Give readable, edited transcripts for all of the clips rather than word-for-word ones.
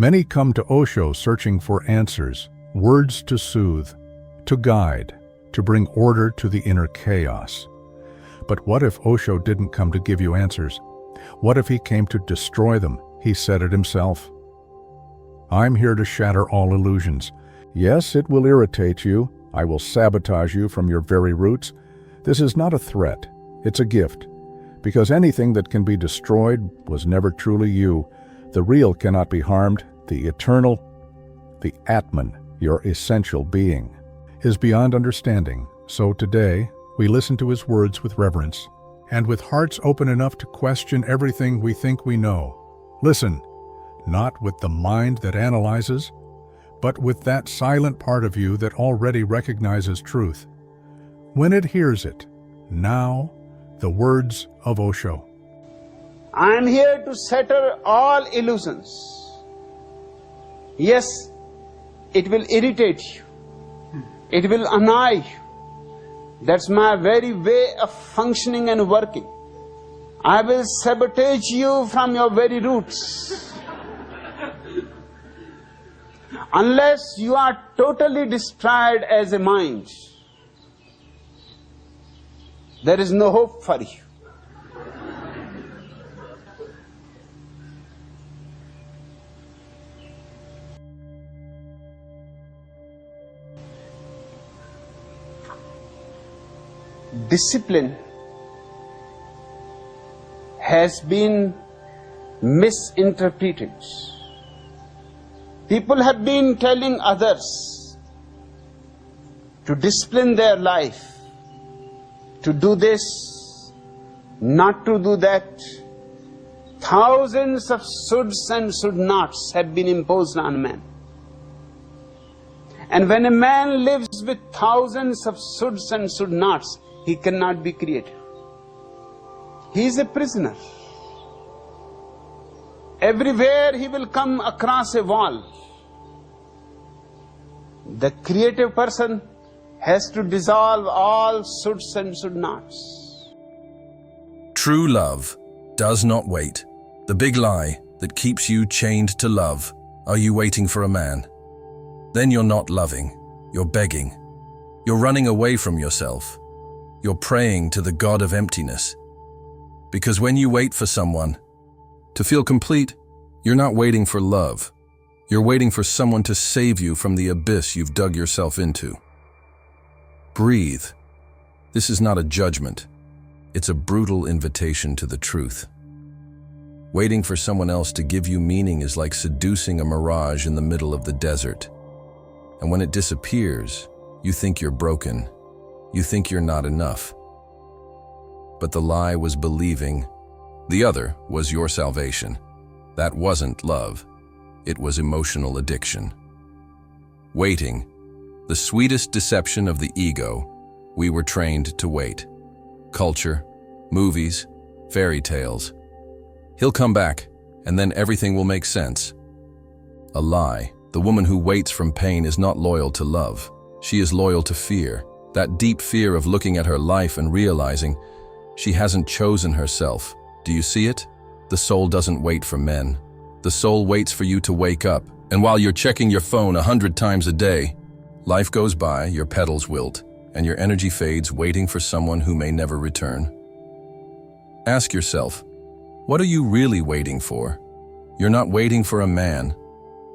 Many come to Osho searching for answers, words to soothe, to guide, to bring order to the inner chaos. But what if Osho didn't come to give you answers? What if he came to destroy them? He said it himself. I'm here to shatter all illusions. Yes, it will irritate you. I will sabotage you from your very roots. This is not a threat. It's a gift. Because anything that can be destroyed was never truly you. The real cannot be harmed. The eternal, the Atman, your essential being, is beyond understanding. So today, we listen to his words with reverence, and with hearts open enough to question everything we think we know. Listen, not with the mind that analyzes, but with that silent part of you that already recognizes truth. When it hears it, now, the words of Osho. I am here to shatter all illusions. Yes, it will irritate you. It will annoy you. That's my very way of functioning and working. I will sabotage you from your very roots. Unless you are totally destroyed as a mind, there is no hope for you. Discipline has been misinterpreted. People have been telling others to discipline their life, to do this, not to do that. Thousands of shoulds and should nots have been imposed on man. And when a man lives with thousands of shoulds and should nots, he cannot be creative. He is a prisoner. Everywhere he will come across a wall. The creative person has to dissolve all shoulds and should nots. True love does not wait. The big lie that keeps you chained to love. Are you waiting for a man? Then you're not loving. You're begging. You're running away from yourself. You're praying to the God of emptiness. Because when you wait for someone to feel complete, you're not waiting for love. You're waiting for someone to save you from the abyss you've dug yourself into. Breathe. This is not a judgment. It's a brutal invitation to the truth. Waiting for someone else to give you meaning is like seducing a mirage in the middle of the desert. And when it disappears, you think you're broken. You think you're not enough. But the lie was believing. The other was your salvation. That wasn't love. It was emotional addiction. Waiting, the sweetest deception of the ego. We were trained to wait. Culture, movies, fairy tales. He'll come back, and then everything will make sense. A lie. The woman who waits from pain is not loyal to love. She is loyal to fear. That deep fear of looking at her life and realizing she hasn't chosen herself. Do you see it? The soul doesn't wait for men. The soul waits for you to wake up. And while you're checking your phone 100 times a day, life goes by, your petals wilt, and your energy fades waiting for someone who may never return. Ask yourself, what are you really waiting for? You're not waiting for a man.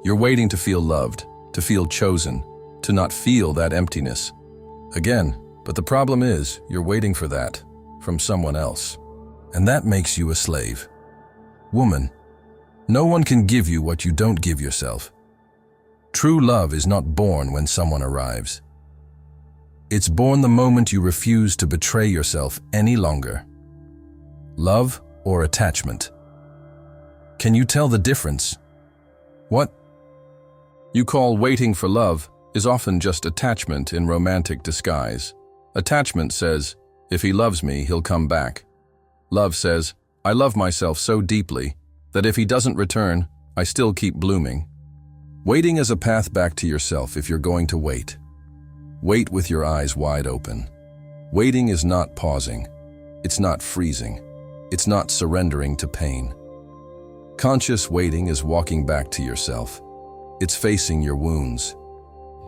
You're waiting to feel loved, to feel chosen, to not feel that emptiness. Again, but the problem is, you're waiting for that from someone else. And that makes you a slave. Woman, no one can give you what you don't give yourself. True love is not born when someone arrives. It's born the moment you refuse to betray yourself any longer. Love or attachment? Can you tell the difference? What you call waiting for love is often just attachment in romantic disguise. Attachment says, if he loves me, he'll come back. Love says, I love myself so deeply that if he doesn't return, I still keep blooming. Waiting is a path back to yourself if you're going to wait. Wait with your eyes wide open. Waiting is not pausing. It's not freezing. It's not surrendering to pain. Conscious waiting is walking back to yourself. It's facing your wounds.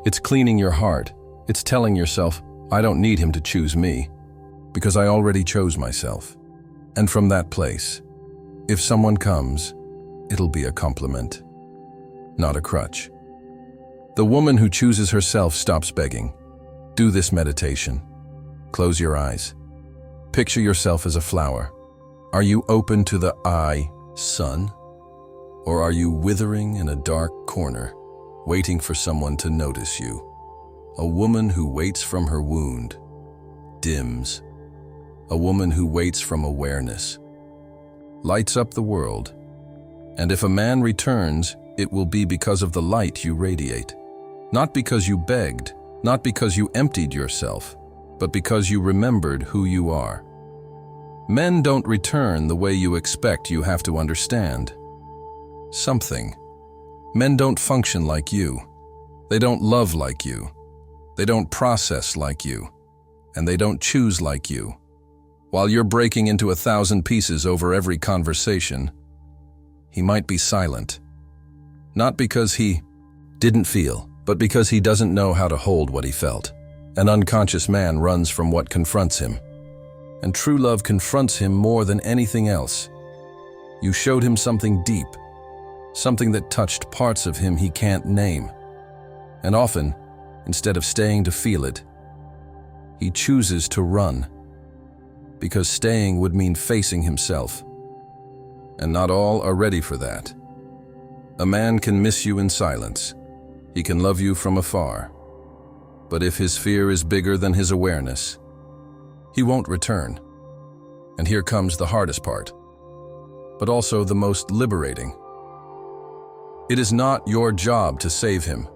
It's cleaning your heart. It's telling yourself, I don't need him to choose me, because I already chose myself. And from that place, if someone comes, it'll be a compliment, not a crutch. The woman who chooses herself stops begging. Do this meditation. Close your eyes. Picture yourself as a flower. Are you open to the sun? Or are you withering in a dark corner, waiting for someone to notice you? A woman who waits from her wound dims. A woman who waits from awareness lights up the world. And if a man returns, it will be because of the light you radiate. Not because you begged, not because you emptied yourself, but because you remembered who you are. Men don't return the way you expect. You have to understand something. Men don't function like you. They don't love like you. They don't process like you. And they don't choose like you. While you're breaking into 1,000 pieces over every conversation, he might be silent. Not because he didn't feel, but because he doesn't know how to hold what he felt. An unconscious man runs from what confronts him. And true love confronts him more than anything else. You showed him something deep, something that touched parts of him he can't name. And often, instead of staying to feel it, he chooses to run. Because staying would mean facing himself. And not all are ready for that. A man can miss you in silence. He can love you from afar. But if his fear is bigger than his awareness, he won't return. And here comes the hardest part, but also the most liberating. It is not your job to save him.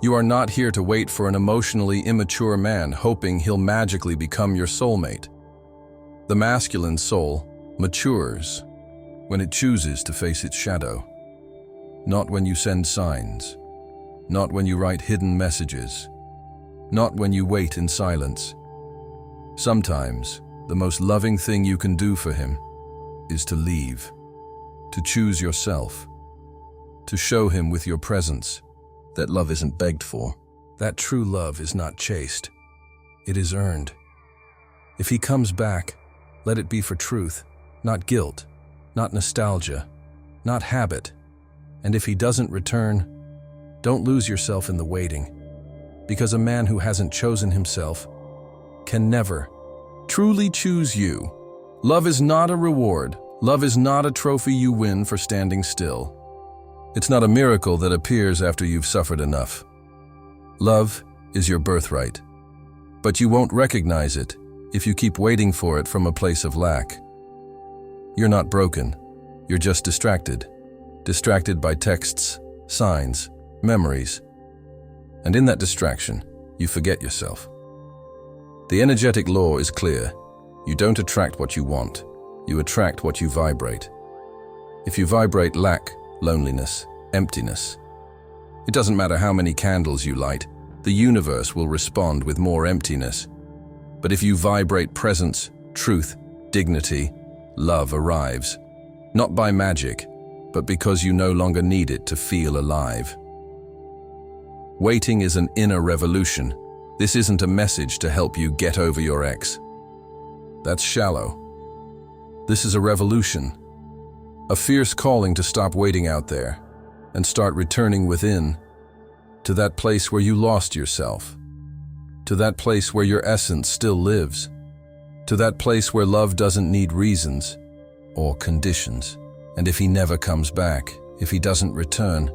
You are not here to wait for an emotionally immature man hoping he'll magically become your soulmate. The masculine soul matures when it chooses to face its shadow. Not when you send signs. Not when you write hidden messages. Not when you wait in silence. Sometimes, the most loving thing you can do for him is to leave, to choose yourself, to show him with your presence that love isn't begged for, that true love is not chased, it is earned. If he comes back, let it be for truth, not guilt, not nostalgia, not habit. And if he doesn't return, don't lose yourself in the waiting, because a man who hasn't chosen himself can never truly choose you. Love is not a reward. Love is not a trophy you win for standing still. It's not a miracle that appears after you've suffered enough. Love is your birthright, but you won't recognize it if you keep waiting for it from a place of lack. You're not broken. You're just distracted. Distracted by texts, signs, memories. And in that distraction, you forget yourself. The energetic law is clear. You don't attract what you want. You attract what you vibrate. If you vibrate lack, loneliness, emptiness, it doesn't matter how many candles you light, the universe will respond with more emptiness. But if you vibrate presence, truth, dignity, love arrives. Not by magic, but because you no longer need it to feel alive. Waiting is an inner revolution. This isn't a message to help you get over your ex. That's shallow. This is a revolution. A fierce calling to stop waiting out there and start returning within, to that place where you lost yourself, to that place where your essence still lives, to that place where love doesn't need reasons or conditions. And if he never comes back, if he doesn't return,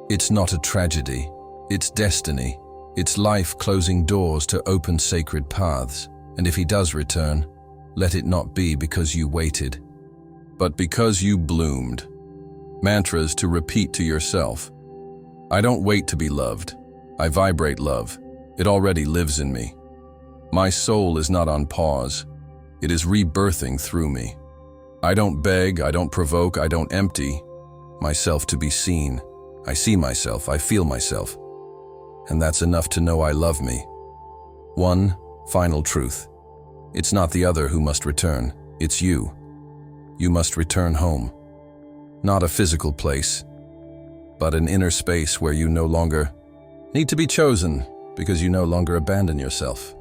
it's not a tragedy, it's destiny. It's life closing doors to open sacred paths. And if he does return, let it not be because you waited, but because you bloomed. Mantras to repeat to yourself. I don't wait to be loved. I vibrate love. It already lives in me. My soul is not on pause. It is rebirthing through me. I don't beg, I don't provoke, I don't empty myself to be seen. I see myself, I feel myself. And that's enough to know I love me. One final truth. It's not the other who must return, it's you. You must return home. Not a physical place, but an inner space where you no longer need to be chosen because you no longer abandon yourself.